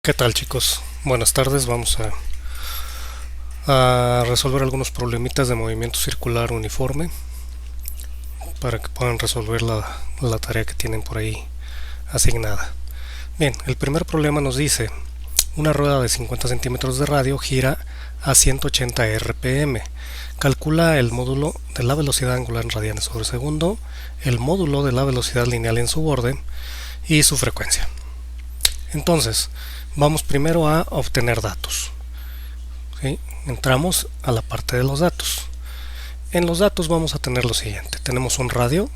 ¿Qué tal, chicos? Buenas tardes. Vamos a resolver algunos problemitas de movimiento circular uniforme para que puedan resolver la tarea que tienen por ahí asignada. Bien, el primer problema nos dice: una rueda de 50 centímetros de radio gira a 180 RPM. Calcula el módulo de la velocidad angular en radianes sobre segundo, el módulo de la velocidad lineal en su borde y su frecuencia. Entonces, vamos primero a obtener datos. ¿Sí? Entramos a la parte de los datos. En los datos vamos a tener lo siguiente: tenemos un radio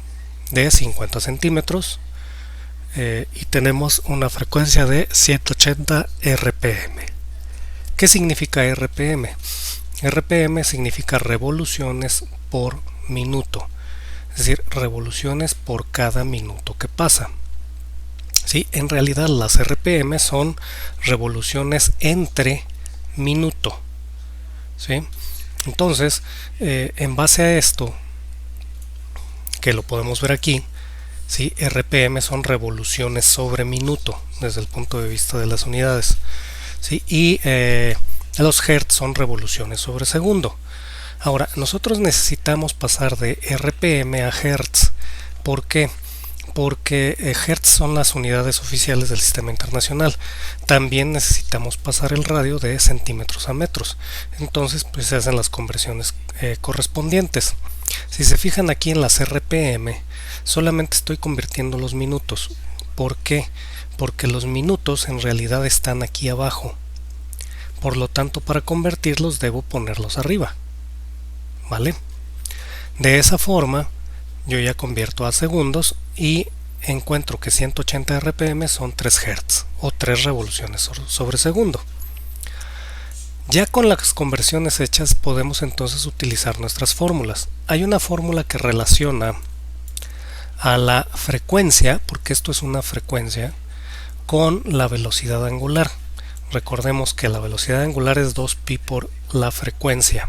de 50 centímetros y tenemos una frecuencia de 180 RPM. ¿Qué significa RPM? RPM significa revoluciones por minuto, es decir, revoluciones por cada minuto que pasa. ¿Sí? En realidad las RPM son revoluciones entre minuto. ¿Sí? Entonces, en base a esto, que lo podemos ver aquí, ¿sí? RPM son revoluciones sobre minuto desde el punto de vista de las unidades, ¿sí? Y los hertz son revoluciones sobre segundo. Ahora, nosotros necesitamos pasar de RPM a hertz. ¿Por qué? Porque hertz son las unidades oficiales del sistema internacional. También necesitamos pasar el radio de centímetros a metros. Entonces, pues se hacen las conversiones correspondientes. Si se fijan aquí en las RPM, solamente estoy convirtiendo los minutos. ¿Por qué? Porque los minutos en realidad están aquí abajo. Por lo tanto, para convertirlos debo ponerlos arriba. ¿Vale? De esa forma, yo ya convierto a segundos y encuentro que 180 RPM son 3 Hz o 3 revoluciones sobre segundo. Ya con las conversiones hechas podemos entonces utilizar nuestras fórmulas. Hay una fórmula que relaciona a la frecuencia, porque esto es una frecuencia, con la velocidad angular. Recordemos que la velocidad angular es 2pi por la frecuencia.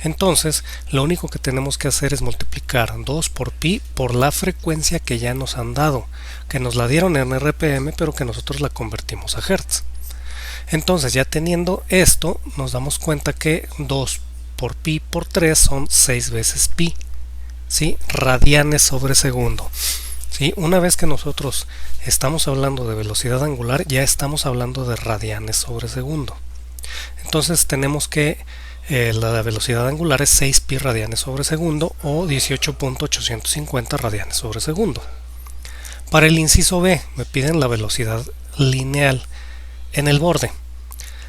Entonces, lo único que tenemos que hacer es multiplicar 2 por pi por la frecuencia que ya nos han dado, que nos la dieron en RPM, pero que nosotros la convertimos a Hertz. Entonces, ya teniendo esto, nos damos cuenta que 2 por pi por 3 son 6 veces pi, ¿sí? Radianes sobre segundo. ¿Sí? Una vez que nosotros estamos hablando de velocidad angular, ya estamos hablando de radianes sobre segundo. Entonces, tenemos que la velocidad angular es 6 pi radianes sobre segundo o 18.850 radianes sobre segundo. Para el inciso B me piden la velocidad lineal en el borde.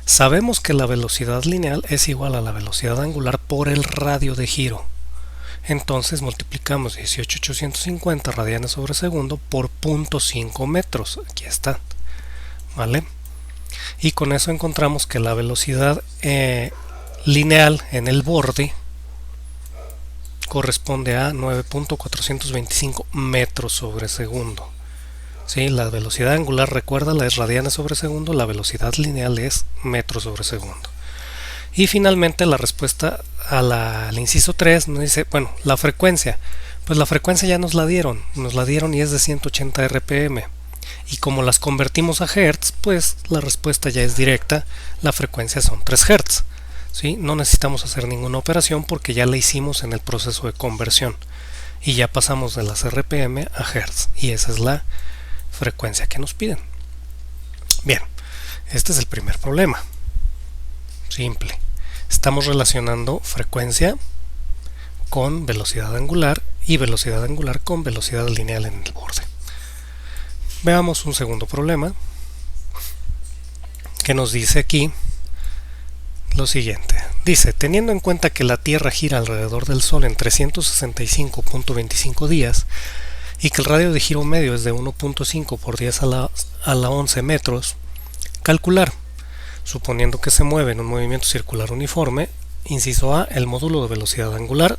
Sabemos que la velocidad lineal es igual a la velocidad angular por el radio de giro. Entonces multiplicamos 18.850 radianes sobre segundo por 0.5 metros. Aquí está. ¿Vale? Y con eso encontramos que la velocidad lineal en el borde corresponde a 9.425 metros sobre segundo. ¿Sí? La velocidad angular, recuerda, es radianes sobre segundo, la velocidad lineal es metros sobre segundo. Y finalmente la respuesta al inciso 3 nos dice, bueno, la frecuencia. Pues la frecuencia ya nos la dieron y es de 180 RPM. Y como las convertimos a Hertz, pues la respuesta ya es directa, la frecuencia son 3 Hz. ¿Sí? No necesitamos hacer ninguna operación porque ya la hicimos en el proceso de conversión y ya pasamos de las RPM a Hertz, y esa es la frecuencia que nos piden. Bien, este es el primer problema. Simple. Estamos relacionando frecuencia con velocidad angular y velocidad angular con velocidad lineal en el borde. Veamos un segundo problema que nos dice aquí lo siguiente. Dice, teniendo en cuenta que la Tierra gira alrededor del Sol en 365.25 días y que el radio de giro medio es de 1.5 por 10 a la 11 metros, calcular, suponiendo que se mueve en un movimiento circular uniforme, inciso A, el módulo de velocidad angular,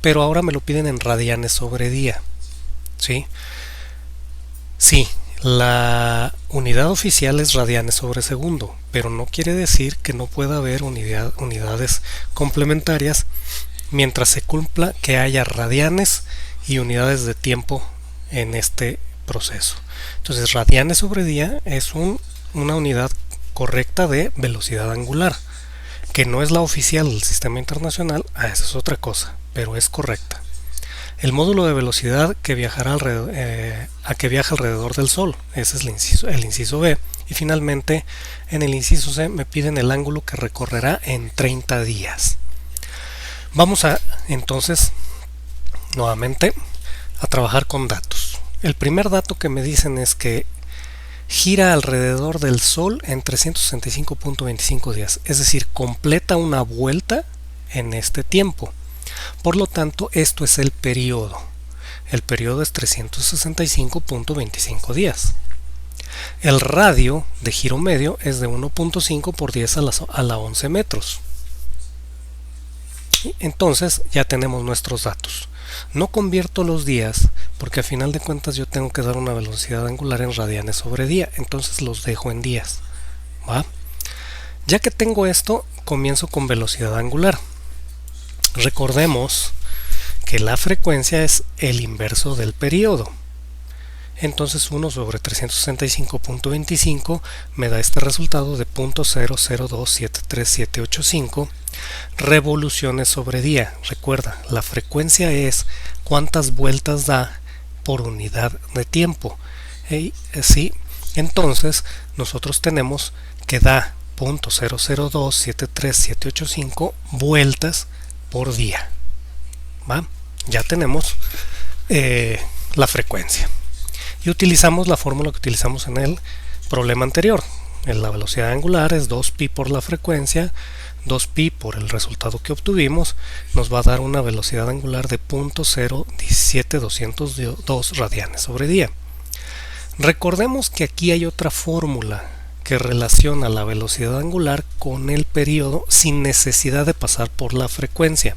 pero ahora me lo piden en radianes sobre día. ¿Sí? Sí, la unidad oficial es radianes sobre segundo, pero no quiere decir que no pueda haber unidades complementarias mientras se cumpla que haya radianes y unidades de tiempo en este proceso. Entonces, radianes sobre día es un una unidad correcta de velocidad angular, que no es la oficial del sistema internacional, esa es otra cosa, pero es correcta. El módulo de velocidad que viajará que viaja alrededor del Sol, ese es el inciso B. Y finalmente, en el inciso C me piden el ángulo que recorrerá en 30 días. Vamos entonces, nuevamente, a trabajar con datos. El primer dato que me dicen es que gira alrededor del Sol en 365.25 días, es decir, completa una vuelta en este tiempo. Por lo tanto, esto es el periodo. El periodo es 365.25 días. El radio de giro medio es de 1.5 por 10 a la 11 metros. Entonces ya tenemos nuestros datos. No convierto los días porque a final de cuentas yo tengo que dar una velocidad angular en radianes sobre día. Entonces los dejo en días. ¿Va? Ya que tengo esto, comienzo con velocidad angular. Recordemos que la frecuencia es el inverso del periodo. Entonces 1 sobre 365.25 me da este resultado de 0.00273785 revoluciones sobre día. Recuerda, la frecuencia es cuántas vueltas da por unidad de tiempo. ¿Sí? Entonces nosotros tenemos que da 0.00273785 vueltas por día. ¿Va? Ya tenemos la frecuencia. Y utilizamos la fórmula que utilizamos en el problema anterior. La velocidad angular es 2pi por la frecuencia, 2pi por el resultado que obtuvimos, nos va a dar una velocidad angular de 0.017202 radianes sobre día. Recordemos que aquí hay otra fórmula que relaciona la velocidad angular con el periodo sin necesidad de pasar por la frecuencia.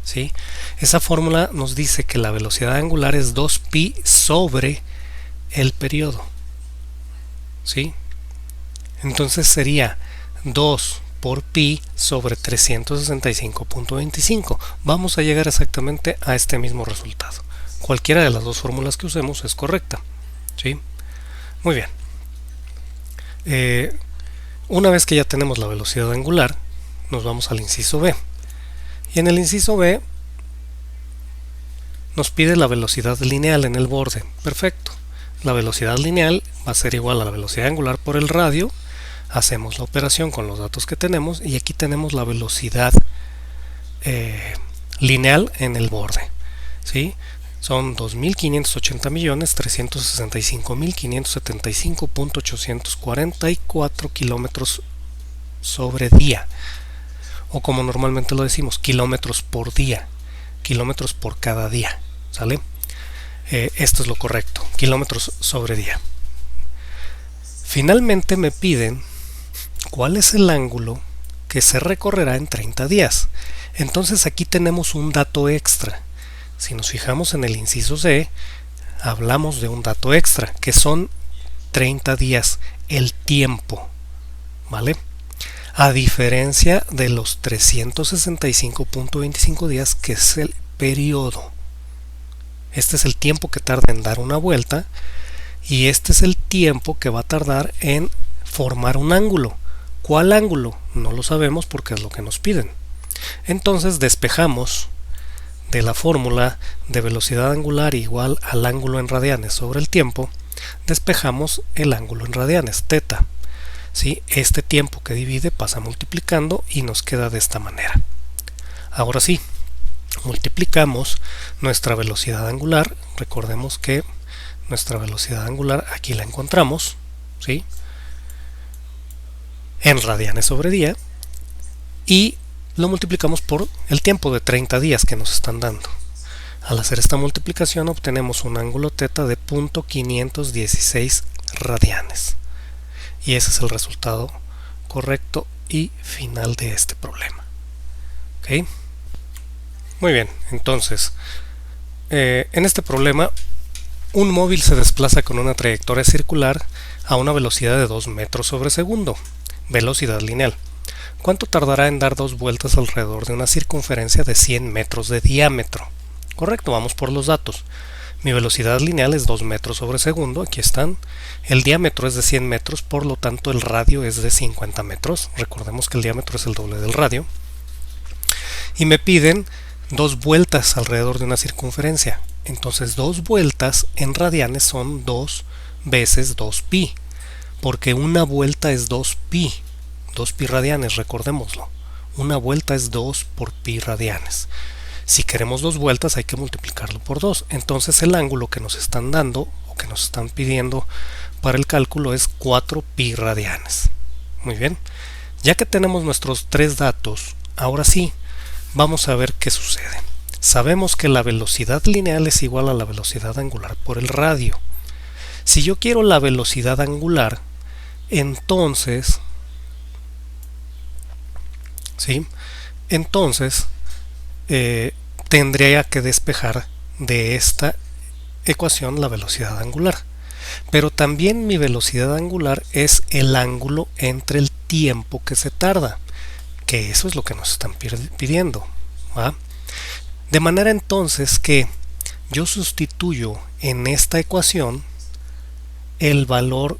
¿Sí? Esa fórmula nos dice que la velocidad angular es 2pi sobre el periodo. ¿Sí? Entonces sería 2 por pi sobre 365.25. Vamos a llegar exactamente a este mismo resultado. Cualquiera de las dos fórmulas que usemos es correcta. ¿Sí? Muy bien. Una vez que ya tenemos la velocidad angular, nos vamos al inciso B. Y en el inciso B nos pide la velocidad lineal en el borde. Perfecto. La velocidad lineal va a ser igual a la velocidad angular por el radio. Hacemos la operación con los datos que tenemos y aquí tenemos la velocidad lineal en el borde. ¿Sí? Son 2.580.365.575.844 kilómetros sobre día. O como normalmente lo decimos, kilómetros por día, kilómetros por cada día, ¿sale? Esto es lo correcto, kilómetros sobre día. Finalmente me piden cuál es el ángulo que se recorrerá en 30 días. Entonces aquí tenemos un dato extra. Si nos fijamos en el inciso C, hablamos de un dato extra, que son 30 días, el tiempo, ¿vale? A diferencia de los 365.25 días, que es el periodo. Este es el tiempo que tarda en dar una vuelta y este es el tiempo que va a tardar en formar un ángulo. ¿Cuál ángulo? No lo sabemos porque es lo que nos piden. Entonces despejamos de la fórmula de velocidad angular igual al ángulo en radianes sobre el tiempo, despejamos el ángulo en radianes, teta. ¿Sí? Este tiempo que divide pasa multiplicando y nos queda de esta manera. Ahora sí, multiplicamos nuestra velocidad angular. Recordemos que nuestra velocidad angular aquí la encontramos, ¿sí? En radianes sobre día, y lo multiplicamos por el tiempo de 30 días que nos están dando. Al hacer esta multiplicación obtenemos un ángulo teta de 0.516 radianes. Y ese es el resultado correcto y final de este problema. ¿Ok? Muy bien, entonces, en este problema, un móvil se desplaza con una trayectoria circular a una velocidad de 2 metros sobre segundo, velocidad lineal. ¿Cuánto tardará en dar 2 vueltas alrededor de una circunferencia de 100 metros de diámetro? Correcto, vamos por los datos. Mi velocidad lineal es 2 metros sobre segundo, aquí están. El diámetro es de 100 metros, por lo tanto el radio es de 50 metros. Recordemos que el diámetro es el doble del radio. Y me piden 2 vueltas alrededor de una circunferencia. Entonces 2 vueltas en radianes son 2 veces 2pi, porque una vuelta es 2pi, 2pi radianes, recordémoslo. Una vuelta es 2 por pi radianes. Si queremos 2 vueltas hay que multiplicarlo por 2. Entonces el ángulo que nos están dando o que nos están pidiendo para el cálculo es 4 pi radianes. Muy bien. Ya que tenemos nuestros 3 datos, ahora sí, vamos a ver qué sucede. Sabemos que la velocidad lineal es igual a la velocidad angular por el radio. Si yo quiero la velocidad angular, entonces tendría que despejar de esta ecuación la velocidad angular. Pero también mi velocidad angular es el ángulo entre el tiempo que se tarda, que eso es lo que nos están pidiendo, ¿va? De manera entonces que yo sustituyo en esta ecuación el valor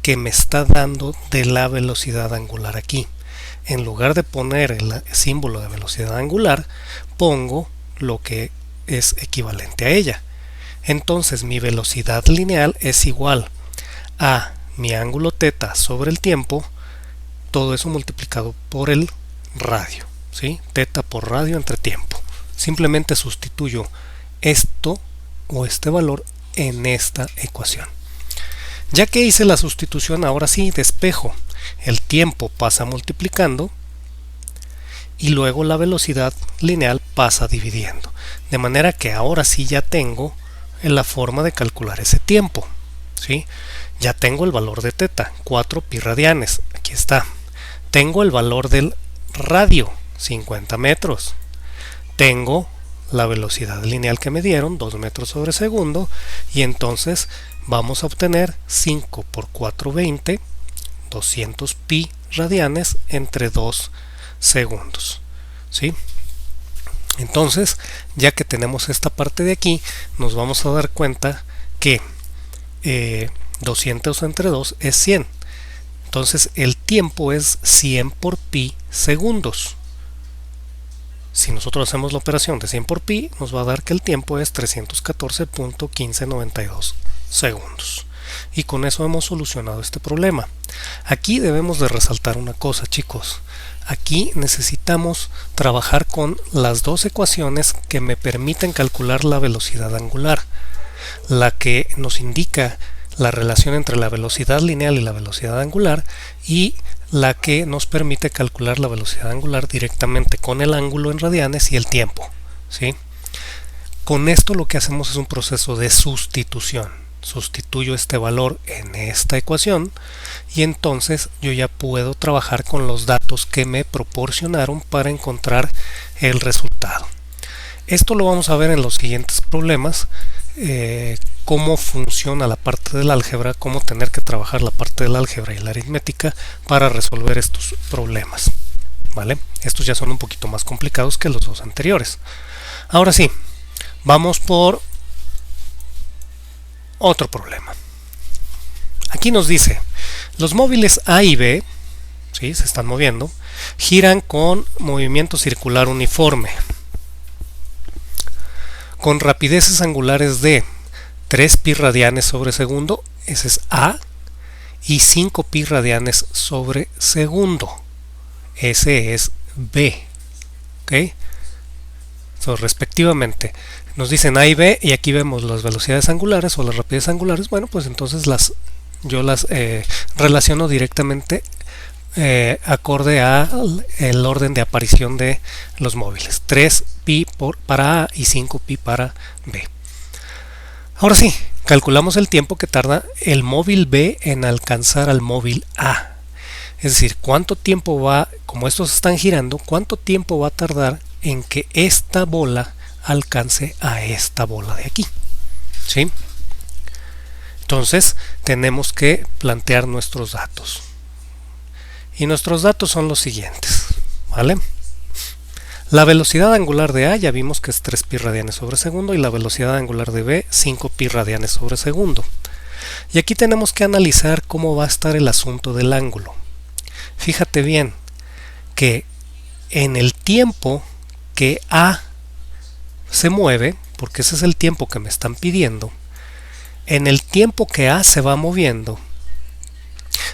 que me está dando de la velocidad angular aquí. En lugar de poner el símbolo de velocidad angular, pongo lo que es equivalente a ella. Entonces mi velocidad lineal es igual a mi ángulo θ sobre el tiempo, todo eso multiplicado por el radio, ¿sí? Θ por radio entre tiempo. Simplemente sustituyo esto o este valor en esta ecuación. Ya que hice la sustitución, ahora sí despejo. El tiempo pasa multiplicando y luego la velocidad lineal pasa dividiendo. De manera que ahora sí ya tengo la forma de calcular ese tiempo, ¿sí? Ya tengo el valor de θ, 4 pi radianes. Aquí está. Tengo el valor del radio, 50 metros. Tengo la velocidad lineal que me dieron, 2 metros sobre segundo, y entonces vamos a obtener 5 por 4, 20, 200 pi radianes entre 2 segundos, ¿sí? Entonces, ya que tenemos esta parte de aquí, nos vamos a dar cuenta que 200 entre 2 es 100. Entonces, el tiempo es 100 por pi segundos. Si nosotros hacemos la operación de 100 por pi, nos va a dar que el tiempo es 314.1592 segundos. Y con eso hemos solucionado este problema. Aquí debemos de resaltar una cosa, chicos. Aquí necesitamos trabajar con las dos ecuaciones que me permiten calcular la velocidad angular. La que nos indica la relación entre la velocidad lineal y la velocidad angular, y la que nos permite calcular la velocidad angular directamente con el ángulo en radianes y el tiempo, ¿sí? Con esto lo que hacemos es un proceso de sustitución. Sustituyo este valor en esta ecuación y entonces yo ya puedo trabajar con los datos que me proporcionaron para encontrar el resultado. Esto lo vamos a ver en los siguientes problemas, cómo funciona la parte del álgebra, cómo tener que trabajar la parte del álgebra y la aritmética para resolver estos problemas, ¿vale? Estos ya son un poquito más complicados que los dos anteriores. Ahora sí, vamos por otro problema. Aquí nos dice, los móviles A y B, ¿sí?, se están moviendo, giran con movimiento circular uniforme, con rapideces angulares de 3 pi radianes sobre segundo, ese es A, y 5 pi radianes sobre segundo, ese es B, ¿ok? Respectivamente nos dicen A y B, y aquí vemos las velocidades angulares o las rapideces angulares. Bueno, pues entonces yo las relaciono directamente acorde al el orden de aparición de los móviles, 3 pi para A y 5 pi para B. Ahora sí, calculamos el tiempo que tarda el móvil B en alcanzar al móvil A. Es decir, cuánto tiempo va, como estos están girando, cuánto tiempo va a tardar en que esta bola alcance a esta bola de aquí, ¿sí? Entonces tenemos que plantear nuestros datos, y nuestros datos son los siguientes, ¿vale? La velocidad angular de A ya vimos que es 3 pi radianes sobre segundo y la velocidad angular de B 5 pi radianes sobre segundo. Y aquí tenemos que analizar cómo va a estar el asunto del ángulo. Fíjate bien que en el tiempo que A se mueve, porque ese es el tiempo que me están pidiendo, en el tiempo que A se va moviendo,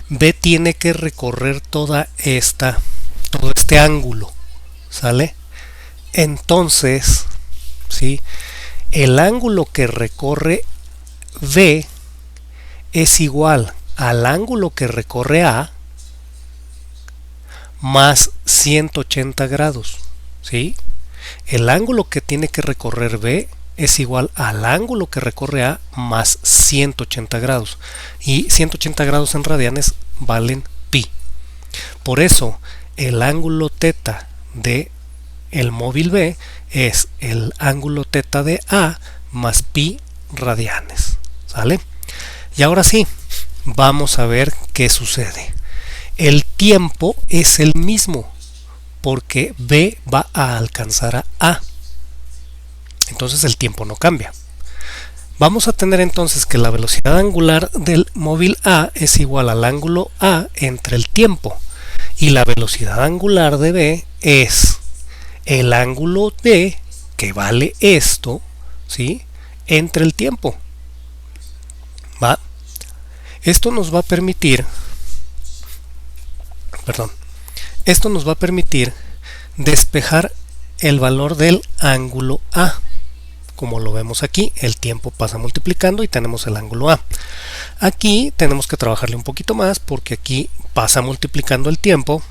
B tiene que recorrer todo este ángulo, ¿sale? Entonces, ¿sí? El ángulo que recorre B es igual al ángulo que recorre A más 180 grados, ¿sí? El ángulo que tiene que recorrer B es igual al ángulo que recorre A más 180 grados. Y 180 grados en radianes valen pi. Por eso, el ángulo teta de el móvil B es el ángulo teta de A más pi radianes, ¿sale? Y ahora sí, vamos a ver qué sucede. El tiempo es el mismo porque B va a alcanzar a A. Entonces el tiempo no cambia. Vamos a tener entonces que la velocidad angular del móvil A es igual al ángulo A entre el tiempo. Y la velocidad angular de B es el ángulo B, que vale esto, ¿sí?, entre el tiempo. ¿Va? Esto nos va a permitir, despejar el valor del ángulo A. Como lo vemos aquí, el tiempo pasa multiplicando y tenemos el ángulo A. Aquí tenemos que trabajarle un poquito más porque aquí pasa multiplicando el tiempo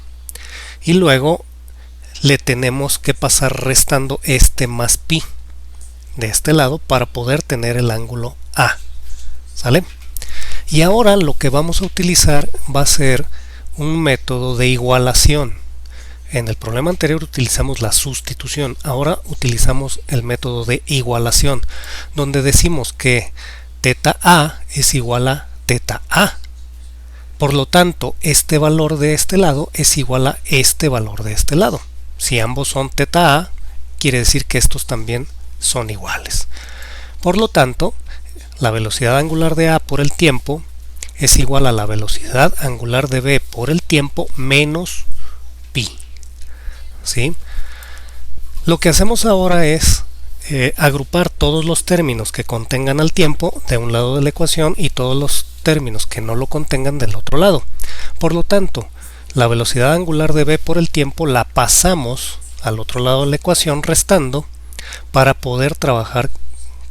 y luego le tenemos que pasar restando este más pi de este lado para poder tener el ángulo A. ¿Sale? Y ahora lo que vamos a utilizar va a ser un método de igualación. En el problema anterior utilizamos la sustitución, ahora utilizamos el método de igualación, donde decimos que teta A es igual a teta A. Por lo tanto, este valor de este lado es igual a este valor de este lado. Si ambos son teta A, quiere decir que estos también son iguales. Por lo tanto, la velocidad angular de A por el tiempo es igual a la velocidad angular de B por el tiempo menos pi. ¿Sí? Lo que hacemos ahora es agrupar todos los términos que contengan al tiempo de un lado de la ecuación y todos los términos que no lo contengan del otro lado. Por lo tanto, la velocidad angular de B por el tiempo la pasamos al otro lado de la ecuación restando para poder trabajar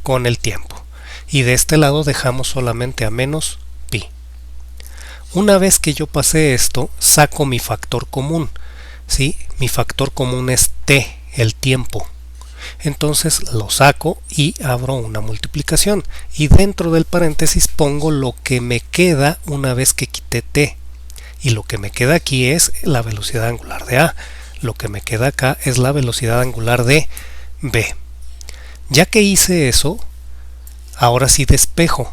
con el tiempo. Y de este lado dejamos solamente a menos pi. Una vez que yo pasé esto, saco mi factor común. ¿Sí? Mi factor común es t, el tiempo. Entonces lo saco y abro una multiplicación. Y dentro del paréntesis pongo lo que me queda una vez que quité t. Y lo que me queda aquí es la velocidad angular de A. Lo que me queda acá es la velocidad angular de B. Ya que hice eso, ahora sí despejo.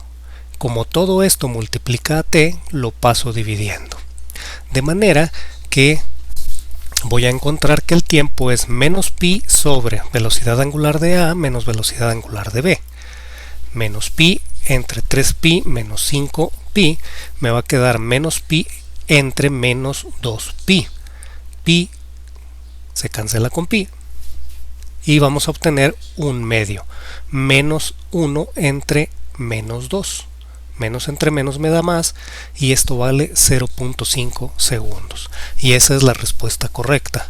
Como todo esto multiplica a t, lo paso dividiendo. De manera que voy a encontrar que el tiempo es menos pi sobre velocidad angular de A menos velocidad angular de B. Menos pi entre 3pi menos 5pi me va a quedar menos pi entre menos 2pi. Pi se cancela con pi y vamos a obtener un medio. Menos 1 entre menos 2. Menos entre menos me da más y esto vale 0.5 segundos. Y esa es la respuesta correcta.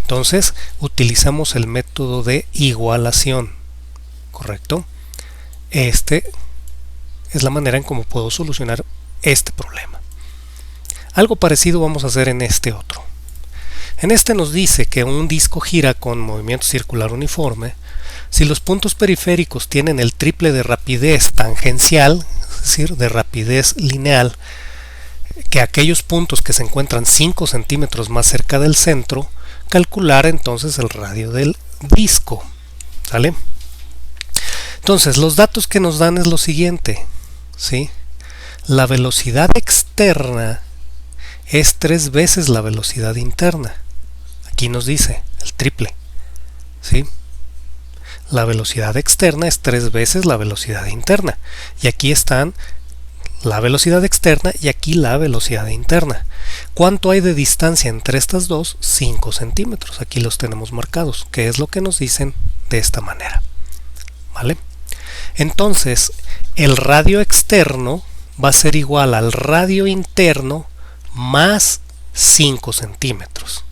Entonces utilizamos el método de igualación. ¿Correcto? Este es la manera en cómo puedo solucionar este problema. Algo parecido vamos a hacer en este otro. En este nos dice que un disco gira con movimiento circular uniforme si los puntos periféricos tienen el triple de rapidez tangencial, es decir, de rapidez lineal, que aquellos puntos que se encuentran 5 centímetros más cerca del centro, calcular entonces el radio del disco. ¿Sale? Entonces, los datos que nos dan es lo siguiente, ¿sí? La velocidad externa es 3 veces la velocidad interna. Aquí nos dice el triple. ¿sí? La velocidad externa es 3 veces la velocidad interna. Y aquí están la velocidad externa y aquí la velocidad interna. ¿Cuánto hay de distancia entre estas dos? 5 centímetros. Aquí los tenemos marcados, que es lo que nos dicen de esta manera. ¿Vale? Entonces, el radio externo va a ser igual al radio interno más 5 centímetros.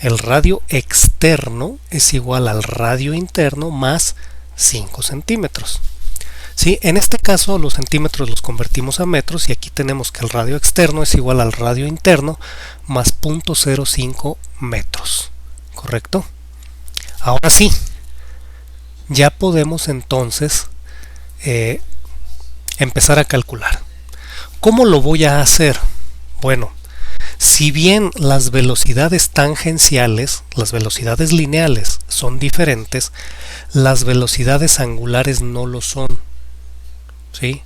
El radio externo es igual al radio interno más 5 centímetros. ¿Sí? En este caso los centímetros los convertimos a metros y aquí tenemos que el radio externo es igual al radio interno más 0.05 metros. ¿Correcto? Ahora sí, ya podemos entonces empezar a calcular. ¿Cómo lo voy a hacer? Bueno, si bien las velocidades tangenciales, las velocidades lineales son diferentes, las velocidades angulares no lo son. ¿Sí?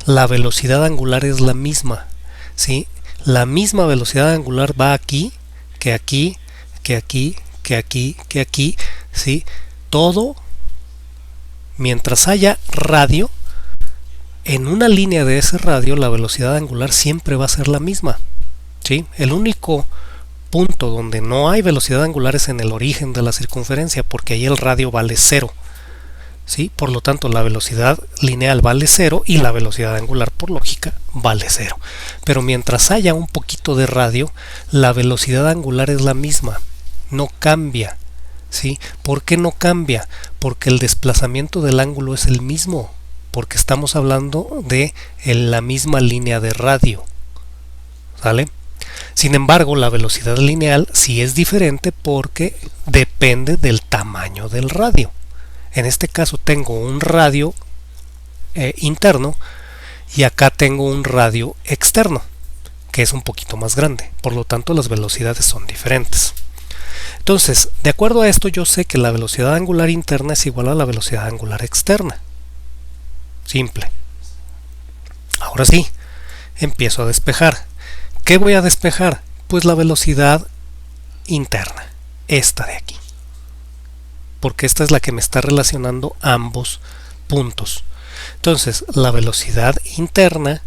La velocidad angular es la misma. ¿Sí? La misma velocidad angular va aquí, que aquí, que aquí, que aquí, que aquí. ¿Sí? Todo mientras haya radio, en una línea de ese radio la velocidad angular siempre va a ser la misma. ¿Sí? El único punto donde no hay velocidad angular es en el origen de la circunferencia, porque ahí el radio vale 0. ¿Sí? Por lo tanto, la velocidad lineal vale 0 y la velocidad angular, por lógica, vale 0. Pero mientras haya un poquito de radio, la velocidad angular es la misma, no cambia. ¿Sí? ¿Por qué no cambia? Porque el desplazamiento del ángulo es el mismo, porque estamos hablando de la misma línea de radio. ¿Sale? Sin embargo, la velocidad lineal sí es diferente porque depende del tamaño del radio. En este caso tengo un radio interno y acá tengo un radio externo, que es un poquito más grande. Por lo tanto, las velocidades son diferentes. Entonces, de acuerdo a esto, yo sé que la velocidad angular interna es igual a la velocidad angular externa. Simple. Ahora sí, empiezo a despejar. ¿Qué voy a despejar? Pues la velocidad interna, esta de aquí. Porque esta es la que me está relacionando ambos puntos. Entonces, la velocidad interna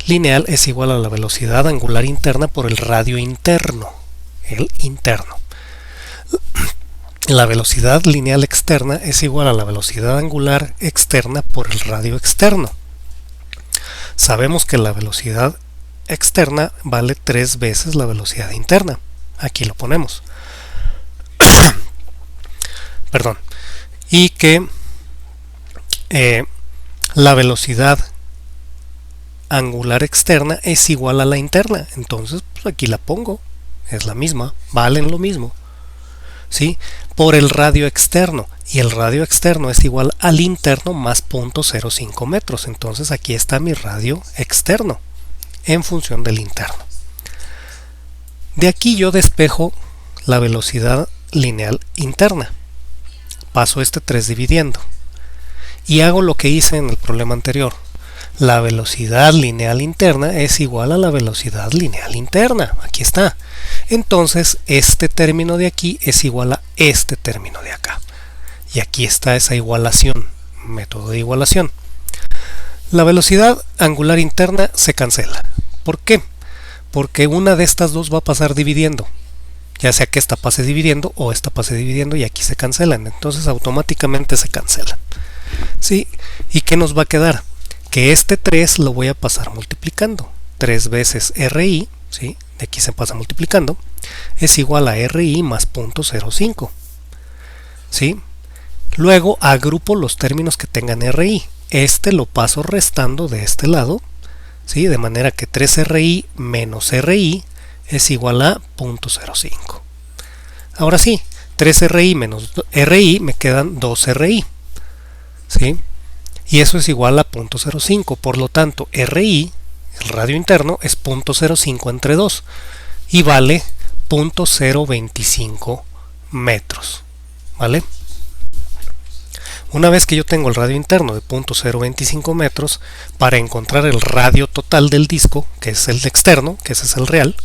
lineal es igual a la velocidad angular interna por el radio interno. El interno. La velocidad lineal externa es igual a la velocidad angular externa por el radio externo. Sabemos que la velocidad externa vale 3 veces la velocidad interna. Aquí lo ponemos. Perdón. Y que la velocidad angular externa es igual a la interna. Entonces, pues aquí la pongo. Es la misma. Valen lo mismo. ¿Sí? Por el radio externo. Y el radio externo es igual al interno más 0.05 metros. Entonces aquí está mi radio externo en función del interno. De aquí yo despejo la velocidad lineal interna. Paso este 3 dividiendo. Y hago lo que hice en el problema anterior. La velocidad lineal interna es igual a la velocidad lineal interna. Aquí está. Entonces, este término de aquí es igual a este término de acá. Y aquí está esa igualación, método de igualación. La velocidad angular interna se cancela. ¿Por qué? Porque una de estas dos va a pasar dividiendo. Ya sea que esta pase dividiendo o esta pase dividiendo y aquí se cancelan. Entonces automáticamente se cancelan. ¿Sí? ¿Y qué nos va a quedar? Que este 3 lo voy a pasar multiplicando. 3 veces RI, ¿sí? De aquí se pasa multiplicando, es igual a RI más 0.05. ¿Sí? Luego agrupo los términos que tengan RI. Este lo paso restando de este lado, ¿sí? De manera que 3RI menos RI es igual a 0.05. Ahora sí, 3RI menos RI me quedan 2RI. ¿Sí? Y eso es igual a 0.05. Por lo tanto, RI, el radio interno, es 0.05 entre 2 y vale 0.025 metros. ¿Vale? Una vez que yo tengo el radio interno de 0.025 metros, para encontrar el radio total del disco, que es el externo, que ese es el real,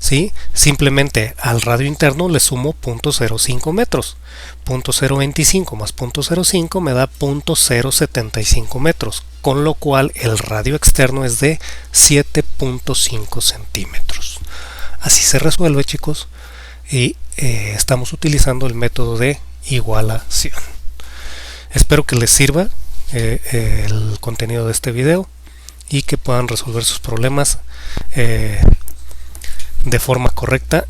¿sí? Simplemente al radio interno le sumo 0.05 metros. 0.025 más 0.05 me da 0.075 metros, con lo cual el radio externo es de 7.5 centímetros. Así se resuelve, chicos, y estamos utilizando el método de igualación. Espero que les sirva el contenido de este video y que puedan resolver sus problemas de forma correcta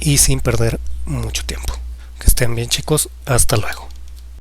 y sin perder mucho tiempo. Que estén bien, chicos, hasta luego.